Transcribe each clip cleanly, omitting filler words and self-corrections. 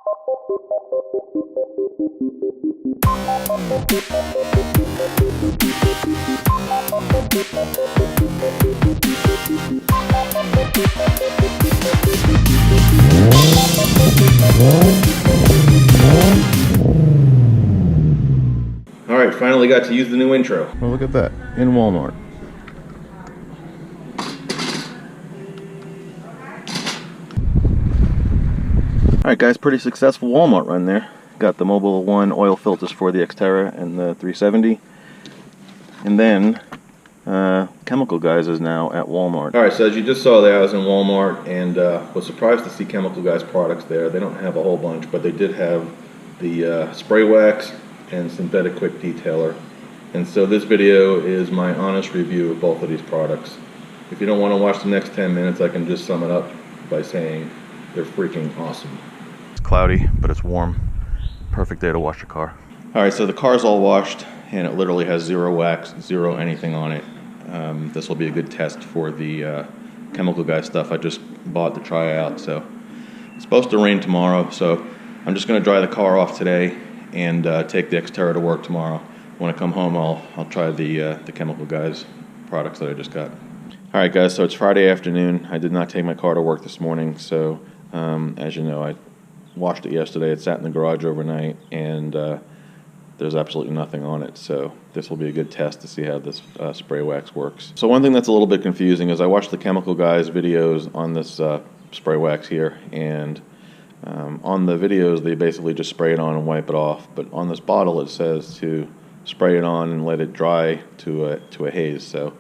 Alright, finally got to use the new intro. Well, look at that, in Walmart. Alright guys, pretty successful Walmart run there. Got the Mobile 1 oil filters for the Xterra and the 370. And then, Chemical Guys is now at Walmart. Alright, so as you just saw there, I was in Walmart and was surprised to see Chemical Guys products there. They don't have a whole bunch, but they did have the spray wax and synthetic quick detailer. And so this video is my honest review of both of these products. If you don't want to watch the next 10 minutes, I can just sum it up by saying they're freaking awesome. It's cloudy, but it's warm. Perfect day to wash your car. Alright, so the car's all washed, and it literally has zero wax, zero anything on it. This will be a good test for the Chemical Guys stuff I just bought to try out. So it's supposed to rain tomorrow, so I'm just going to dry the car off today and take the Xterra to work tomorrow. When I come home, I'll try the Chemical Guys products that I just got. Alright guys, so it's Friday afternoon. I did not take my car to work this morning, so as you know, I washed it yesterday. It sat in the garage overnight, and there's absolutely nothing on it, so this will be a good test to see how this spray wax works. So one thing that's a little bit confusing is I watched the Chemical Guys videos on this spray wax here, and on the videos they basically just spray it on and wipe it off, but on this bottle it says to spray it on and let it dry to a haze. So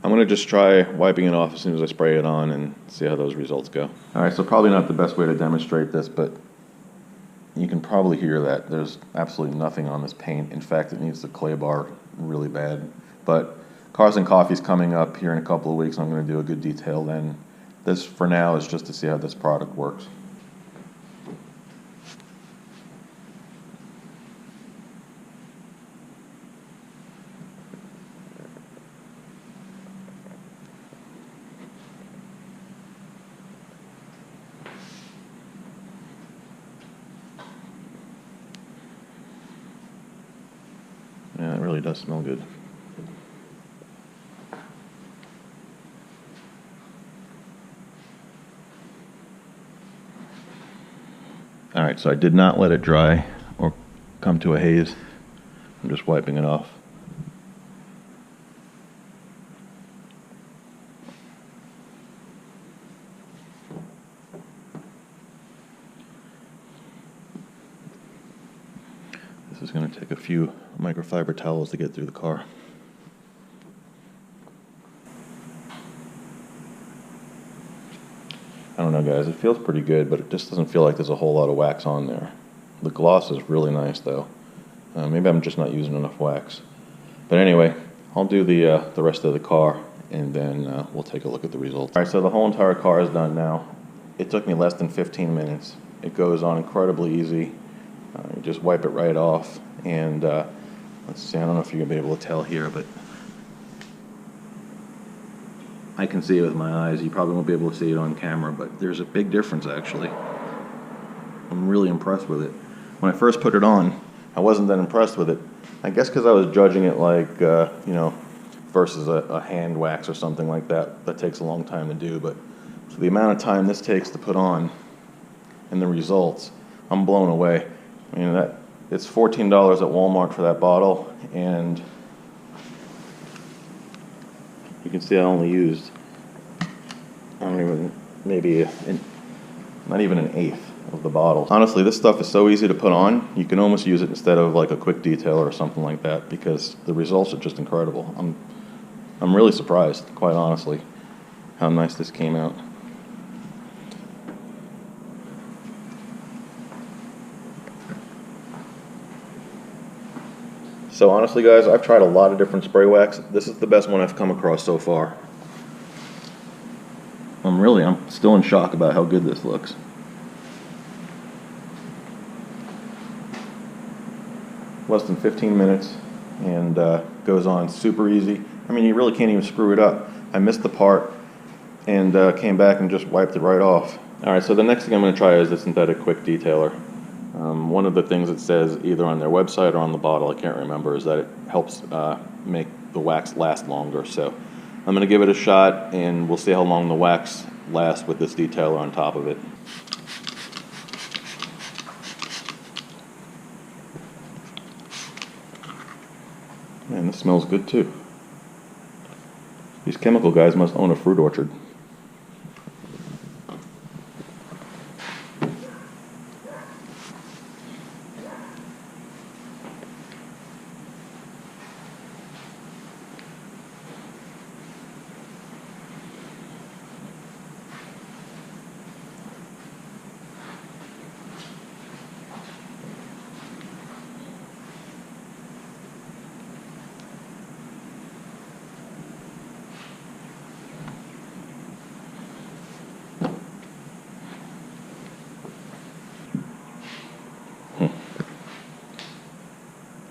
I'm going to just try wiping it off as soon as I spray it on and see how those results go. Alright, so probably not the best way to demonstrate this, but you can probably hear that there's absolutely nothing on this paint. In fact, it needs the clay bar really bad. But Cars and Coffee's coming up here in a couple of weeks. I'm going to do a good detail then. This, for now, is just to see how this product works. Yeah, it really does smell good. Alright, so I did not let it dry or come to a haze. I'm just wiping it off. This is going to take a few microfiber towels to get through the car. I don't know guys, it feels pretty good, but it just doesn't feel like there's a whole lot of wax on there. The gloss is really nice though. Maybe I'm just not using enough wax. But anyway, I'll do the rest of the car and then we'll take a look at the results. Alright, so the whole entire car is done now. It took me less than 15 minutes. It goes on incredibly easy. You just wipe it right off, and let's see, I don't know if you're going to be able to tell here, but I can see it with my eyes. You probably won't be able to see it on camera, but there's a big difference actually. I'm really impressed with it. When I first put it on, I wasn't that impressed with it. I guess because I was judging it like, you know, versus a hand wax or something like that. That takes a long time to do, but for the amount of time this takes to put on and the results, I'm blown away. I mean, it's $14 at Walmart for that bottle, and you can see I only used, I don't even, maybe not even an eighth of the bottle. Honestly, this stuff is so easy to put on, you can almost use it instead of like a quick detail or something like that, because the results are just incredible. I'm really surprised, quite honestly, how nice this came out. So honestly guys, I've tried a lot of different spray wax. This is the best one I've come across so far. I'm still in shock about how good this looks. Less than 15 minutes and goes on super easy. I mean, you really can't even screw it up. I missed the part and came back and just wiped it right off. Alright, so the next thing I'm going to try is the synthetic quick detailer. One of the things it says either on their website or on the bottle, I can't remember, is that it helps make the wax last longer. So I'm going to give it a shot, and we'll see how long the wax lasts with this detailer on top of it. Man, this smells good too. These chemical guys must own a fruit orchard.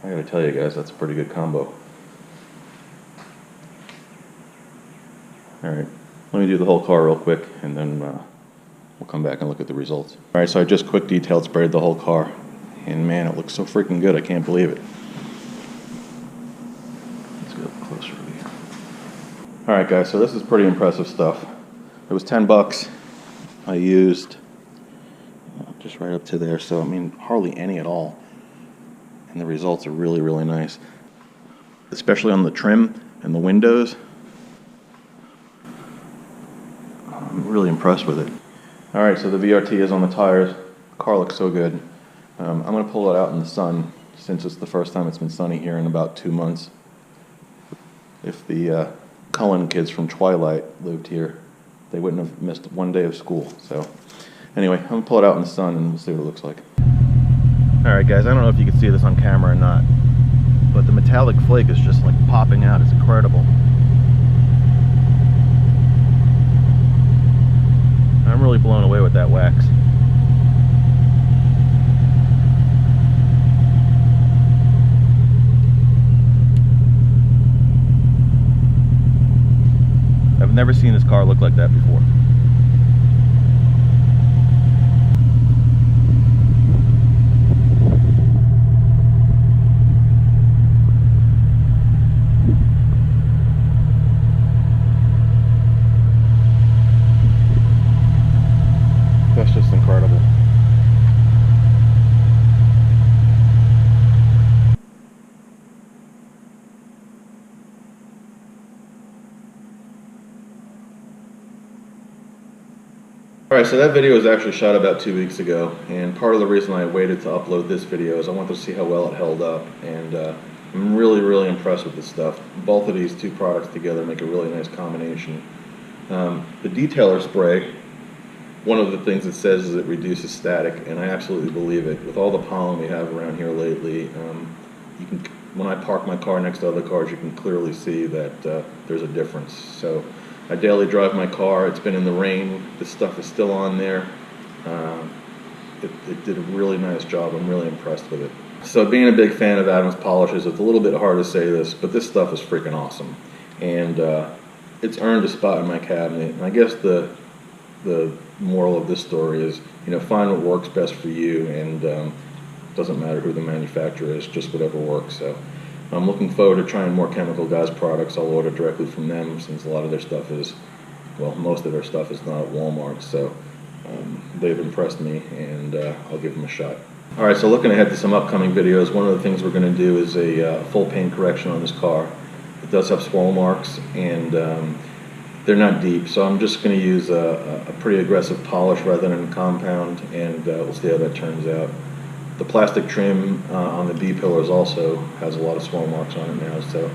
I gotta tell you guys, that's a pretty good combo. Alright, let me do the whole car real quick, and then we'll come back and look at the results. Alright, so I just quick detailed sprayed the whole car, and man, it looks so freaking good, I can't believe it. Let's get up closer over here. Alright guys, so this is pretty impressive stuff. It was 10 bucks. I used just right up to there, so I mean, hardly any at all. And the results are really, really nice. Especially on the trim and the windows. I'm really impressed with it. Alright, so the VRT is on the tires. The car looks so good. I'm going to pull it out in the sun, since it's the first time it's been sunny here in about 2 months. If the Cullen kids from Twilight lived here, they wouldn't have missed one day of school. So anyway, I'm going to pull it out in the sun and we'll see what it looks like. Alright guys, I don't know if you can see this on camera or not, but the metallic flake is just like popping out. It's incredible. I'm really blown away with that wax. I've never seen this car look like that before. That's just incredible. Alright, so that video was actually shot about 2 weeks ago, and part of the reason I waited to upload this video is I wanted to see how well it held up, and I'm really, really impressed with this stuff. Both of these two products together make a really nice combination. The detailer spray, one of the things it says is it reduces static, and I absolutely believe it. With all the pollen we have around here lately, you can, when I park my car next to other cars, you can clearly see that there's a difference. So I daily drive my car. It's been in the rain. This stuff is still on there. It did a really nice job. I'm really impressed with it. So being a big fan of Adams polishes, it's a little bit hard to say this, but this stuff is freaking awesome. And it's earned a spot in my cabinet. And I guess the moral of this story is, you know, find what works best for you, and doesn't matter who the manufacturer is, just whatever works. So I'm looking forward to trying more Chemical Guys products. I'll order directly from them, since a lot of their stuff is, well, most of their stuff is not at Walmart. So they've impressed me, and I'll give them a shot. Alright, so looking ahead to some upcoming videos, one of the things we're going to do is a full paint correction on this car. It does have swirl marks, and they're not deep, so I'm just going to use a pretty aggressive polish rather than a compound, and we'll see how that turns out. The plastic trim on the B-pillars also has a lot of swirl marks on it now, so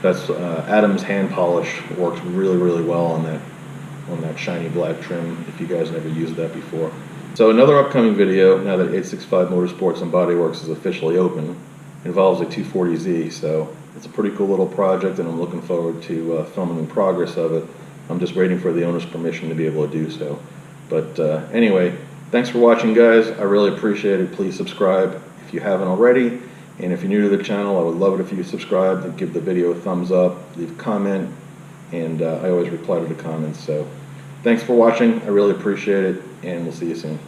that's Adam's hand polish works really, really well on that shiny black trim, if you guys never used that before. So another upcoming video, now that 865 Motorsports and Body Works is officially open, involves a 240Z, so it's a pretty cool little project, and I'm looking forward to filming the progress of it. I'm just waiting for the owner's permission to be able to do so. But anyway, thanks for watching, guys. I really appreciate it. Please subscribe if you haven't already. And if you're new to the channel, I would love it if you subscribe and give the video a thumbs up, leave a comment, and I always reply to the comments. So thanks for watching. I really appreciate it, and we'll see you soon.